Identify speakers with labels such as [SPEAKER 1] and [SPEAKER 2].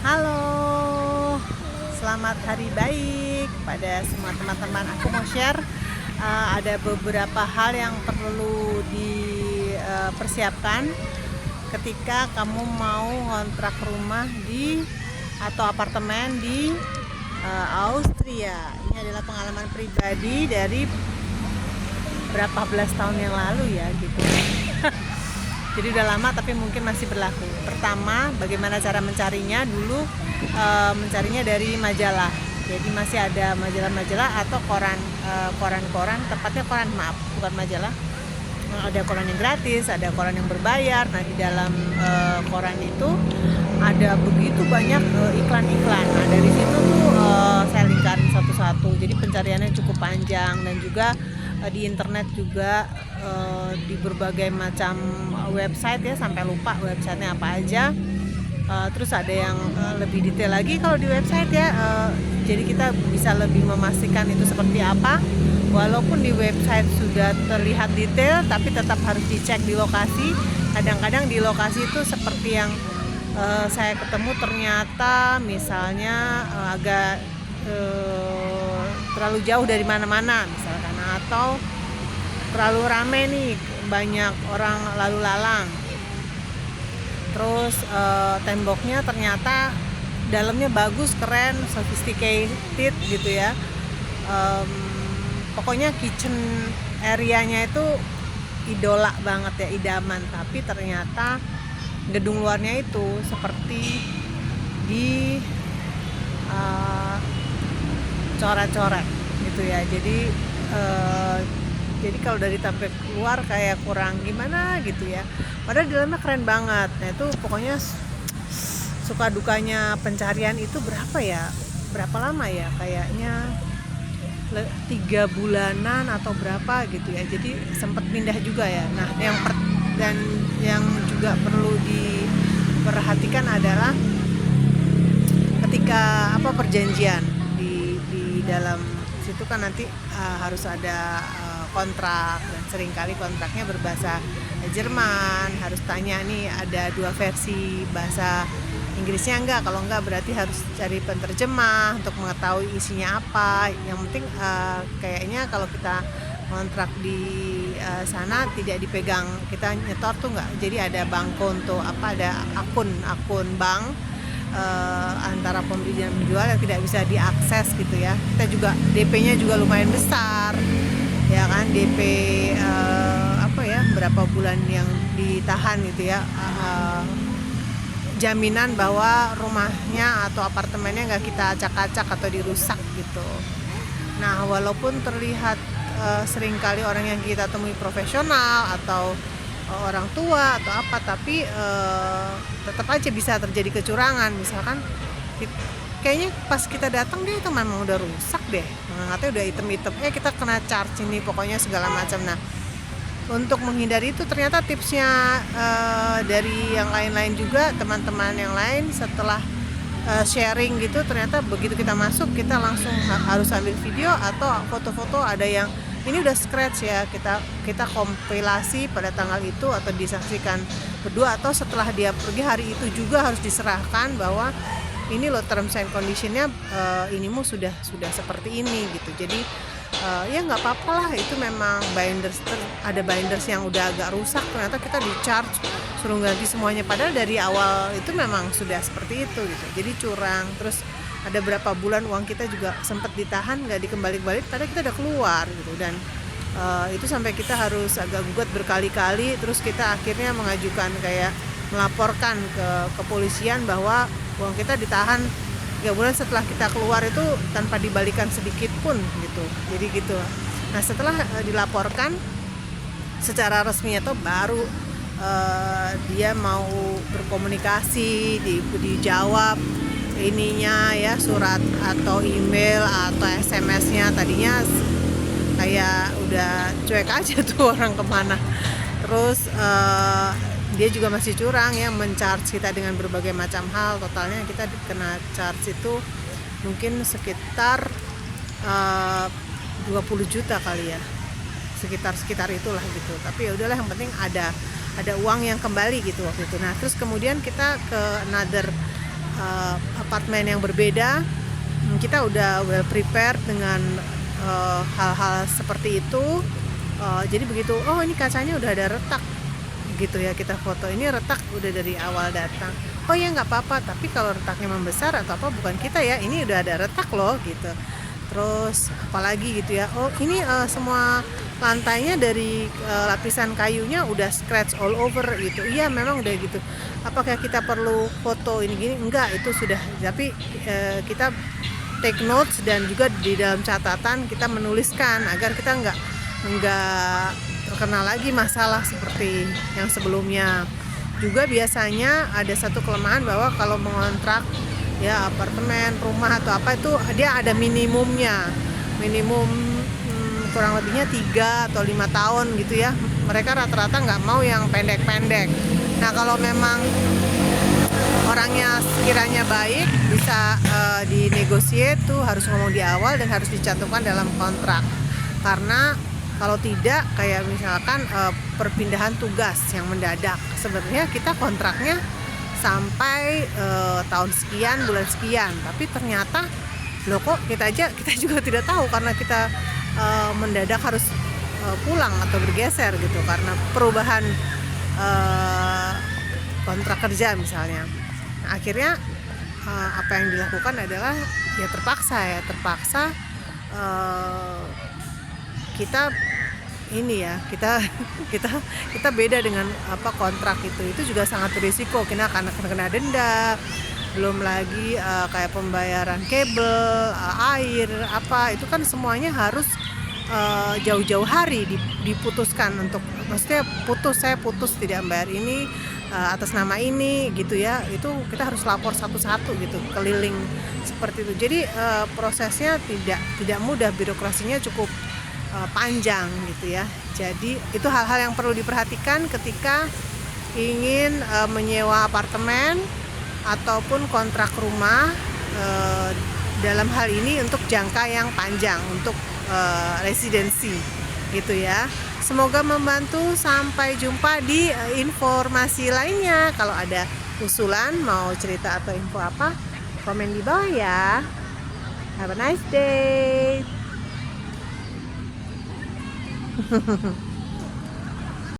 [SPEAKER 1] Halo, selamat hari baik pada semua teman-teman. Aku mau share ada beberapa hal yang perlu dipersiapkan ketika kamu mau ngontrak rumah di atau apartemen di Austria. Ini adalah pengalaman pribadi dari berapa belas tahun yang lalu ya gitu. Jadi udah lama tapi mungkin masih berlaku. Pertama, bagaimana cara mencarinya? Dulu mencarinya dari majalah. Jadi masih ada majalah-majalah atau koran-koran, tepatnya koran, maaf, bukan majalah. Ada koran yang gratis, ada koran yang berbayar. Nah, di dalam koran itu ada begitu banyak iklan-iklan. Nah, dari situ tuh saya lingkarin satu-satu. Jadi pencariannya cukup panjang, dan juga di internet juga di berbagai macam website ya, sampai lupa websitenya apa aja. Terus ada yang lebih detail lagi kalau di website ya, jadi kita bisa lebih memastikan itu seperti apa. Walaupun di website sudah terlihat detail, tapi tetap harus dicek di lokasi. Kadang-kadang di lokasi itu seperti yang saya ketemu, ternyata misalnya agak terlalu jauh dari mana-mana misalkan, atau terlalu rame nih, banyak orang lalu lalang. Terus temboknya ternyata dalamnya bagus, keren, sophisticated gitu ya. Pokoknya kitchen area-nya itu idola banget ya, idaman. Tapi ternyata gedung luarnya itu seperti di coret-coret gitu ya. Jadi kalau dari tampil keluar kayak kurang gimana gitu ya, padahal di dalamnya keren banget. Nah itu pokoknya suka dukanya pencarian itu berapa lama ya, kayaknya 3 bulanan atau berapa gitu ya. Jadi sempat pindah juga ya. Nah dan yang juga perlu diperhatikan adalah ketika perjanjian di dalam situ kan nanti harus ada kontrak, dan seringkali kontraknya berbahasa Jerman. Harus tanya nih, ada 2 versi bahasa Inggrisnya enggak. Kalau enggak berarti harus cari penterjemah untuk mengetahui isinya apa. Yang penting kayaknya kalau kita kontrak di sana tidak dipegang, kita nyetor tuh enggak. Jadi ada bank konto, ada akun bank antara pembeli dan penjual yang tidak bisa diakses gitu ya. Kita juga DP-nya juga lumayan besar ya kan, DP berapa bulan yang ditahan gitu ya, jaminan bahwa rumahnya atau apartemennya nggak kita acak-acak atau dirusak gitu. Nah walaupun terlihat seringkali orang yang kita temui profesional atau orang tua atau apa, tapi tetap aja bisa terjadi kecurangan. Misalkan kayaknya pas kita datang dia itu memang udah rusak deh, katanya udah hitam-hitam, kita kena charge ini, pokoknya segala macam. Nah untuk menghindari itu ternyata tipsnya dari yang lain-lain juga, teman-teman yang lain setelah sharing gitu, ternyata begitu kita masuk kita langsung harus ambil video atau foto-foto. Ada yang ini udah scratch ya, kita kompilasi pada tanggal itu atau disaksikan berdua, atau setelah dia pergi hari itu juga harus diserahkan bahwa ini loh terms and conditionnya, inimu sudah seperti ini gitu. Jadi ya nggak apa-apa lah, itu memang ada binders yang udah agak rusak, ternyata kita di charge suruh ganti semuanya, padahal dari awal itu memang sudah seperti itu gitu. Jadi curang. Terus ada berapa bulan uang kita juga sempat ditahan, nggak dikembali-balik, padahal kita udah keluar gitu. Dan itu sampai kita harus agak gugat berkali-kali. Terus kita akhirnya mengajukan, kayak melaporkan ke kepolisian bahwa uang kita ditahan 3 bulan setelah kita keluar itu tanpa dibalikan sedikit pun gitu. Jadi gitu. Nah setelah dilaporkan secara resmi atau baru dia mau berkomunikasi, dijawab ininya ya, surat atau email atau SMS-nya. Tadinya kayak udah cuek aja tuh orang kemana. Terus dia juga masih curang ya, men-charge kita dengan berbagai macam hal. Totalnya kita kena charge itu mungkin sekitar 20 juta kali ya, sekitar itulah gitu. Tapi ya udahlah, yang penting ada uang yang kembali gitu waktu itu. Nah terus kemudian kita ke another apartemen yang berbeda, kita udah well prepared dengan hal-hal seperti itu. Jadi begitu, oh ini kacanya udah ada retak gitu ya, kita foto ini retak udah dari awal datang. Oh ya nggak apa-apa, tapi kalau retaknya membesar atau apa bukan kita ya, ini udah ada retak loh gitu. Terus apalagi gitu ya, oh ini semua lantainya dari lapisan kayunya udah scratch all over gitu. Iya memang udah gitu. Apakah kita perlu foto ini gini? Enggak, itu sudah. Tapi kita take notes dan juga di dalam catatan kita menuliskan agar kita nggak terkena lagi masalah seperti yang sebelumnya. Juga biasanya ada satu kelemahan bahwa kalau mengontrak ya apartemen, rumah atau apa itu dia ada minimumnya. Minimum kurang lebihnya 3 atau 5 tahun gitu ya. Mereka rata-rata nggak mau yang pendek-pendek. Nah kalau memang orangnya sekiranya baik, bisa dinegosiasi tuh, harus ngomong di awal dan harus dicantumkan dalam kontrak. Karena kalau tidak, kayak misalkan perpindahan tugas yang mendadak, sebenarnya kita kontraknya sampai tahun sekian, bulan sekian, tapi ternyata loh kok kita juga tidak tahu karena kita mendadak harus pulang atau bergeser gitu karena perubahan kontrak kerja misalnya. Nah, akhirnya apa yang dilakukan adalah ya terpaksa kita ini ya kita beda dengan apa kontrak itu juga sangat berisiko, kita akan kena denda, belum lagi kayak pembayaran kabel, air apa itu kan semuanya harus jauh-jauh hari diputuskan untuk, maksudnya saya putus tidak membayar ini atas nama ini gitu ya, itu kita harus lapor satu-satu gitu keliling seperti itu. Jadi prosesnya tidak mudah, birokrasinya cukup panjang gitu ya. Jadi itu hal-hal yang perlu diperhatikan ketika ingin menyewa apartemen ataupun kontrak rumah, dalam hal ini untuk jangka yang panjang, untuk residensi gitu ya. Semoga membantu. Sampai jumpa di informasi lainnya. Kalau ada usulan mau cerita atau info apa, komen di bawah ya. Have a nice day.